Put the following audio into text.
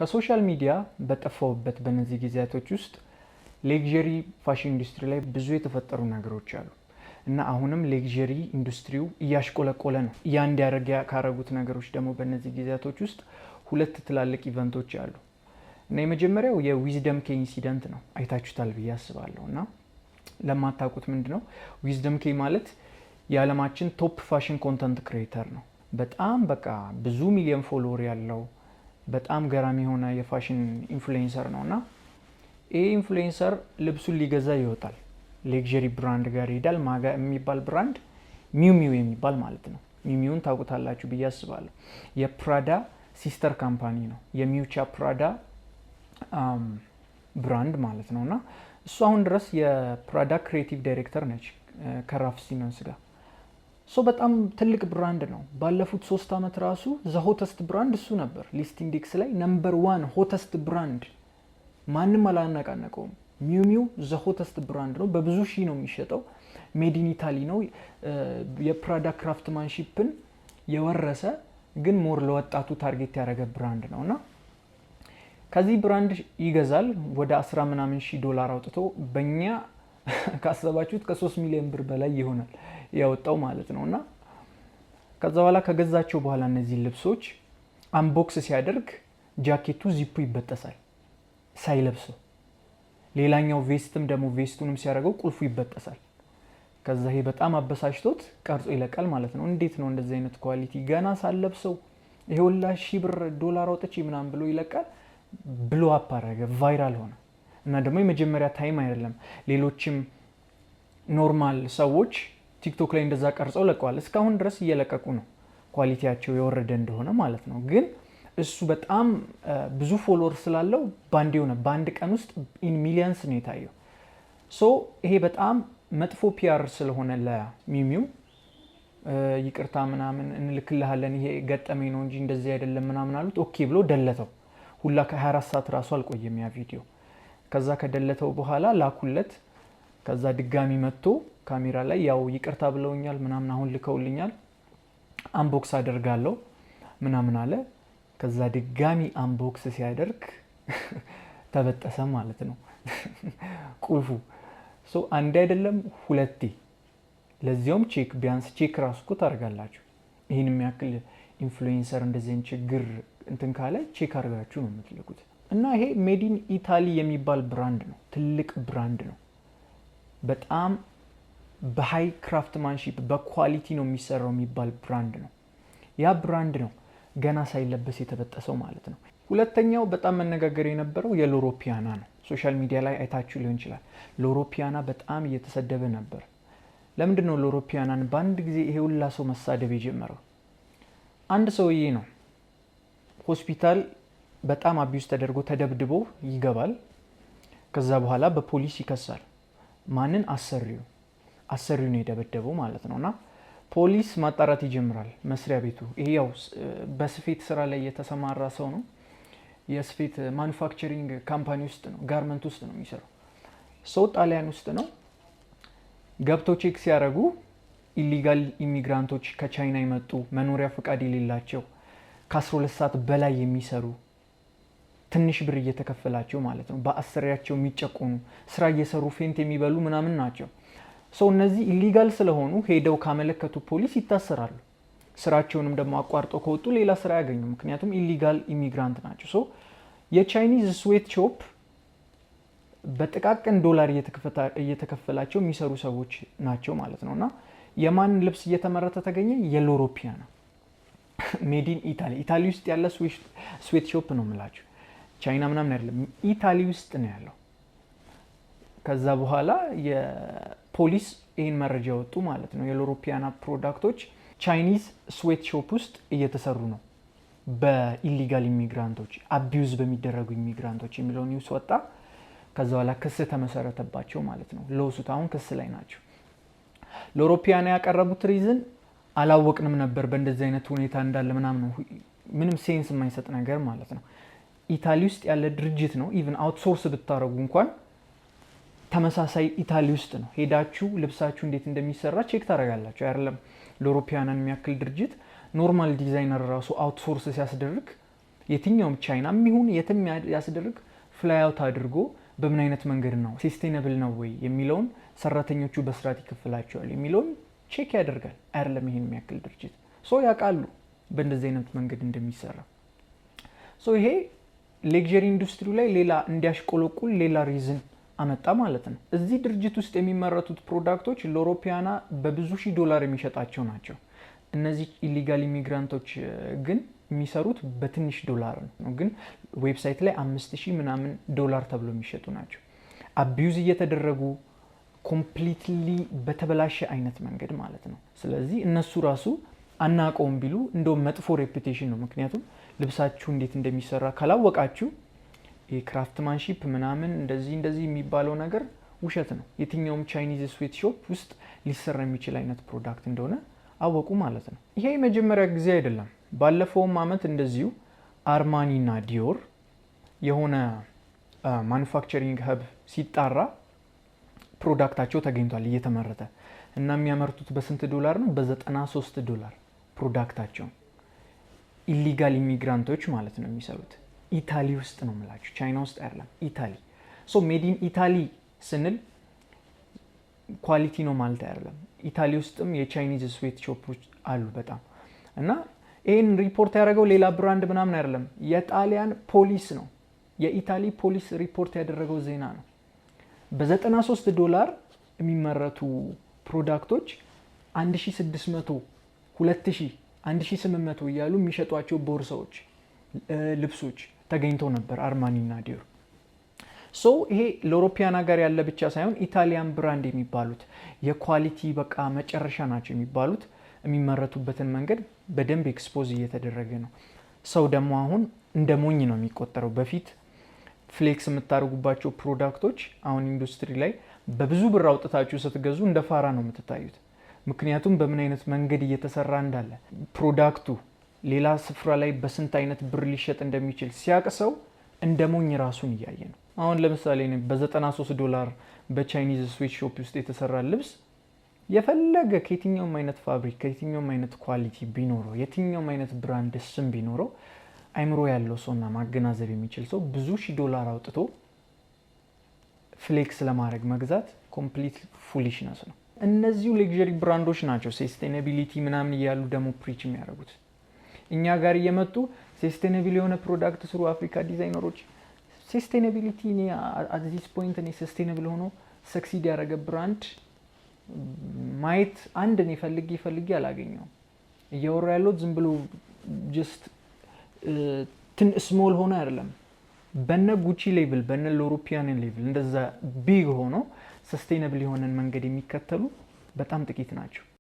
ከሶሻል ሚዲያ በጠፋውበት በእነዚህ ጊዜያቶች ውስጥ ሌግዠሪ ፋሽን ኢንዱስትሪ ላይ ብዙ የተፈጠሩ ነገሮች አሉ እና አሁንም ሌግዠሪ ኢንዱስትሪው እያሽቆለቆለ ነው። ያ እንዲያደርግ ካረጉት ነገሮች ደግሞ በእነዚህ ጊዜያቶች ውስጥ ሁለት ትላልቅ ኢቨንቶች አሉ እና የመጀመሪያው የዊዝደም ኬ ኢንሲደንት ነው። አይታችሁታል ብዬ አስባለሁ። እና ለማታውቁት ምንድነው ዊዝደም ኬ ማለት የዓለማችን ቶፕ ፋሽን ኮንተንት ክሬተር ነው። በጣም በቃ ብዙ ሚሊዮን ፎሎወር ያለው በጣም ገራሚ የሆነ የፋሽን ኢንፍሉዌንሰር ነው እና ይህ ኢንፍሉዌንሰር ልብሱን ሊገዛ ይወጣል። ሌግዠሪ ብራንድ ጋር ይሄዳል። ማጋ የሚባል ብራንድ ሚው የሚባል ማለት ነው። ሚውን ታውቁታላችሁ ብዬ አስባለሁ። የፕራዳ ሲስተር ካምፓኒ ነው። የሚውቻ ፕራዳ ብራንድ ማለት ነው እና እሱ አሁን ድረስ የፕራዳ ክሬቲቭ ዳይሬክተር ነች ከራፍ ሲመንስ ጋር። በጣም ትልቅ ብራንድ ነው። ባለፉት 3 ዓመት ራሱ ዘ ሆተስት ብራንድ እሱ ነበር። ሊስት ኢንዴክስ ላይ ነምበር 1 ሆተስት ብራንድ ማንም አላነቃነቀውም። ሚው ዘ ሆተስት ብራንድ ነው። በብዙ ሺህ ነው የሚሸጠው። ሜድ ኢን ኢታሊ ነው። የፕራዳ ክራፍትማንሺፕን የወረሰ ግን ሞር ለወጣቱ ታርጌት ያደረገ ብራንድ ነው እና ከዚህ ብራንድ ይገዛል ወደ 10 ምናምን ሺህ ዶላር አውጥቶ በእኛ ካሰባችሁት ከ3 ሚሊዮን ብር በላይ ይሆናል ያወጣው ማለት ነው እና ከዛ በኋላ ከገዛቸው በኋላ እነዚህ ልብሶች አንቦክስ ሲያደርግ ጃኬቱ ዚፑ ይበጠሳል ሳይለብሰው። ሌላኛው ቬስትም ደግሞ ቬስቱንም ሲያደርገው ቁልፉ ይበጠሳል። ከዛ ይሄ በጣም አበሳጭቶት ቀርጾ ይለቃል ማለት ነው። እንዴት ነው እንደዚህ አይነት ኳሊቲ ገና ሳለብሰው ይሄ ሁላ ሺህ ብር ዶላር አውጥቼ ምናምን ብሎ ይለቃል። ብሎ አፕ አደረገ፣ ቫይራል ሆነ እና ደግሞ የመጀመሪያ ታይም አይደለም። ሌሎችም ኖርማል ሰዎች ቲክቶክ ላይ እንደዛ ቀርጸው ለቀዋል። እስካሁን ድረስ እየለቀቁ ነው፣ ኳሊቲያቸው የወረደ እንደሆነ ማለት ነው። ግን እሱ በጣም ብዙ ፎሎወር ስላለው ባንድ የሆነ በአንድ ቀን ውስጥ ኢን ሚሊየንስ ነው የታየው። ይሄ በጣም መጥፎ ፒአር ስለሆነ ለሚው ይቅርታ ምናምን እንልክልሃለን ይሄ ገጠመኝ ነው እንጂ እንደዚህ አይደለም ምናምን አሉት። ኦኬ ብሎ ደለተው። ሁላ ከ24 ሰዓት ራሱ አልቆየም ያ ቪዲዮ። ከዛ ከደለተው በኋላ ላኩለት። ከዛ ድጋሚ መጥቶ ካሜራ ላይ ያው ይቅርታ ብለውኛል ምናምን አሁን ልከውልኛል አንቦክስ አደርጋለሁ ምናምን አለ። ከዛ ድጋሚ አንቦክስ ሲያደርግ ተበጠሰ ማለት ነው ቁልፉ። አንድ አይደለም ሁለቴ። ለዚያውም ቼክ ቢያንስ ቼክ ራሱ እኮ ታደርጋላችሁ። ይህን የሚያክል ኢንፍሉዌንሰር እንደዚህ ችግር እንትን ካለ ቼክ አድርጋችሁ ነው የምትልኩት። እና ይሄ ሜድ ኢን ኢታሊ የሚባል ብራንድ ነው። ትልቅ ብራንድ ነው። በጣም በሃይ ክራፍትማንሺፕ በኳሊቲ ነው የሚሰራው የሚባል ብራንድ ነው። ያ ብራንድ ነው ገና ሳይለበስ የተበጠሰው ማለት ነው። ሁለተኛው በጣም መነጋገር የነበረው የሎሮ ፒያና ነው። ሶሻል ሚዲያ ላይ አይታችሁ ሊሆን ይችላል። ሎሮ ፒያና በጣም እየተሰደበ ነበር። ለምንድን ነው ሎሮ ፒያናን በአንድ ጊዜ ይሄ ሁላ ሰው መሳደብ የጀመረው? አንድ ሰውዬ ነው ሆስፒታል በጣም አቢዩስ ተደርጎ ተደብድቦ ይገባል። ከዛ በኋላ በፖሊስ ይከሳል። ማንን? አሰሪው ነው የደበደበው ማለት ነውና ፖሊስ ማጣራት ይጀምራል። መስሪያ ቤቱ ይሄ ያው በስፌት ስራ ላይ የተሰማራ ሰው ነው። የስፌት ማኑፋክቸሪንግ ካምፓኒ ውስጥ ነው፣ ጋርመንት ውስጥ ነው የሚሰራው። ጣሊያን ውስጥ ነው። ገብተው ቼክ ሲያደርጉ ኢሊጋል ኢሚግራንቶች ከቻይና የመጡ መኖሪያ ፈቃድ የሌላቸው ከ12 ሰዓት በላይ የሚሰሩ ትንሽ ብር እየተከፈላቸው ማለት ነው በአሰሪያቸው የሚጨቆኑ ስራ እየሰሩ ፌንት የሚበሉ ምናምን ናቸው። እነዚህ ኢሊጋል ስለሆኑ ሄደው ካመለከቱ ፖሊስ ይታሰራሉ። ስራቸውንም ደግሞ አቋርጦ ከወጡ ሌላ ስራ ያገኙ፣ ምክንያቱም ኢሊጋል ኢሚግራንት ናቸው። የቻይኒዝ ስዌት ሾፕ በጥቃቅን ዶላር እየተከፈላቸው የሚሰሩ ሰዎች ናቸው ማለት ነው እና የማን ልብስ እየተመረተ ተገኘ? የሎሮ ፒያና ሜድ ኢን ኢታሊ። ኢታሊ ውስጥ ያለ ስዌት ሾፕ ነው የምላችሁ፣ ቻይና ምናምን አይደለም፣ ኢታሊ ውስጥ ነው ያለው። ከዛ በኋላ የፖሊስ ይህን መረጃ ወጡ ማለት ነው። የሎሮ ፒያና ፕሮዳክቶች ቻይኒዝ ስዌት ሾፕ ውስጥ እየተሰሩ ነው በኢሊጋል ኢሚግራንቶች፣ አቢዩዝ በሚደረጉ ኢሚግራንቶች የሚለው ኒውስ ወጣ። ከዛ በኋላ ክስ ተመሰረተባቸው ማለት ነው። ለውሱት አሁን ክስ ላይ ናቸው። ሎሮ ፒያና ያቀረቡት ሪዝን አላወቅንም ነበር በእንደዚህ አይነት ሁኔታ እንዳለ ምናምን ነው። ምንም ሴንስ የማይሰጥ ነገር ማለት ነው። ኢታሊ ውስጥ ያለ ድርጅት ነው። ኢቭን አውትሶርስ ብታረጉ እንኳን ተመሳሳይ ኢታሊ ውስጥ ነው። ሄዳችሁ ልብሳችሁ እንዴት እንደሚሰራ ቼክ ታደርጋላችሁ አይደለም? ሎሮ ፒያናን የሚያክል ድርጅት ኖርማል ዲዛይነር ራሱ አውትሶርስ ሲያስደርግ የትኛውም ቻይናም ይሁን የትም ያስደርግ ፍላይ አውት አድርጎ በምን አይነት መንገድ ነው ሰስቴነብል ነው ወይ የሚለውን ሰራተኞቹ በስርዓት ይከፈላቸዋል የሚለውን ቼክ ያደርጋል አይደለም ይሄን የሚያክል ድርጅት ያውቃሉ በእንደዚህ አይነት መንገድ እንደሚሰራ ይሄ ሌክዠሪ ኢንዱስትሪው ላይ ሌላ እንዲያሽቆለቁል ሌላ ሪዝን አመጣ ማለት ነው። እዚህ ድርጅት ውስጥ የሚመረቱት ፕሮዳክቶች ለአውሮፓውያና በብዙ ሺህ ዶላር የሚሸጣቸው ናቸው። እነዚህ ኢሊጋል ኢሚግራንቶች ግን የሚሰሩት በትንሽ ዶላር ነው። ግን ዌብሳይት ላይ 5000 ምናምን ዶላር ተብሎ የሚሸጡ ናቸው። አቢዩዝ እየተደረጉ ኮምፕሊትሊ በተበላሸ አይነት መንገድ ማለት ነው። ስለዚህ እነሱ ራሱ አናውቀውም ቢሉ እንደውም መጥፎ ሬፑቴሽን ነው። ምክንያቱም ልብሳችሁ እንዴት እንደሚሰራ ካላወቃችሁ የክራፍትማንሺፕ ምናምን እንደዚህ የሚባለው ነገር ውሸት ነው። የትኛውም ቻይኒዝ ስዌት ሾፕ ውስጥ ሊሰራ የሚችል አይነት ፕሮዳክት እንደሆነ አወቁ ማለት ነው። ይሄ የመጀመሪያ ጊዜ አይደለም። ባለፈውም አመት እንደዚሁ አርማኒ እና ዲዮር የሆነ ማኑፋክቸሪንግ ሀብ ሲጣራ ፕሮዳክታቸው ተገኝቷል እየተመረተ እና የሚያመርቱት በስንት ዶላር ነው? $93 ፕሮዳክታቸው። ኢሊጋል ኢሚግራንቶች ማለት ነው የሚሰሩት። ኢታሊ ውስጥ ነው የምላችሁ፣ ቻይና ውስጥ አይደለም፣ ኢታሊ። ሜድ ኢን ኢታሊ ስንል ኳሊቲ ነው ማለት አይደለም። ኢታሊ ውስጥም የቻይኒዝ ስዌት ሾፖች አሉ በጣም እና ይህን ሪፖርት ያደረገው ሌላ ብራንድ ምናምን አይደለም፣ የጣሊያን ፖሊስ ነው። የኢታሊ ፖሊስ ሪፖርት ያደረገው ዜና ነው። $93 የሚመረቱ ፕሮዳክቶች 1600፣ 2000፣ 1800 እያሉ የሚሸጧቸው ቦርሳዎች፣ ልብሶች ተገኝተው ነበር አርማኒ እና ዲዮር። ይሄ ለአውሮፓውያን ሀገር ያለ ብቻ ሳይሆን ኢታሊያን ብራንድ የሚባሉት የኳሊቲ በቃ መጨረሻ ናቸው የሚባሉት የሚመረቱበትን መንገድ በደንብ ኤክስፖዝ እየተደረገ ነው። ሰው ደግሞ አሁን እንደ ሞኝ ነው የሚቆጠረው። በፊት ፍሌክስ የምታደርጉባቸው ፕሮዳክቶች አሁን ኢንዱስትሪ ላይ በብዙ ብር አውጥታችሁ ስትገዙ እንደ ፋራ ነው የምትታዩት። ምክንያቱም በምን አይነት መንገድ እየተሰራ እንዳለ ፕሮዳክቱ ሌላ ስፍራ ላይ በስንት አይነት ብር ሊሸጥ እንደሚችል ሲያቅ ሰው እንደ ሞኝ ራሱን እያየ ነው። አሁን ለምሳሌ $93 በቻይኒዝ ስዌት ሾፕ ውስጥ የተሰራ ልብስ የፈለገ ከየትኛውም አይነት ፋብሪክ ከየትኛውም አይነት ኳሊቲ ቢኖረው የትኛውም አይነት ብራንድ ስም ቢኖረው አይምሮ ያለው ሰውና ማገናዘብ የሚችል ሰው ብዙ ሺህ ዶላር አውጥቶ ፍሌክስ ለማድረግ መግዛት ኮምፕሊት ፉሊሽነስ ነው። እነዚሁ ሌክዠሪ ብራንዶች ናቸው ሰስቴናቢሊቲ ምናምን እያሉ ደግሞ ፕሪች የሚያደርጉት። እኛ ጋር እየመጡ ሰስቴናብል የሆነ ፕሮዳክት ስሩ አፍሪካ ዲዛይነሮች። ሰስቴናቢሊቲ እኔ አት ዚስ ፖይንት እኔ ሰስቴናብል ሆኖ ሰክሲድ ያደረገ ብራንድ ማየት አንድ እኔ ፈልጌ አላገኘውም። እያወራ ያለሁት ዝም ብሎ ጀስት ስሞል ሆኖ አይደለም። በነ ጉቺ ሌቭል በነ ለአውሮፓውያን ሌቭል እንደዛ ቢግ ሆኖ ሰስቴናብል የሆነን መንገድ የሚከተሉ በጣም ጥቂት ናቸው።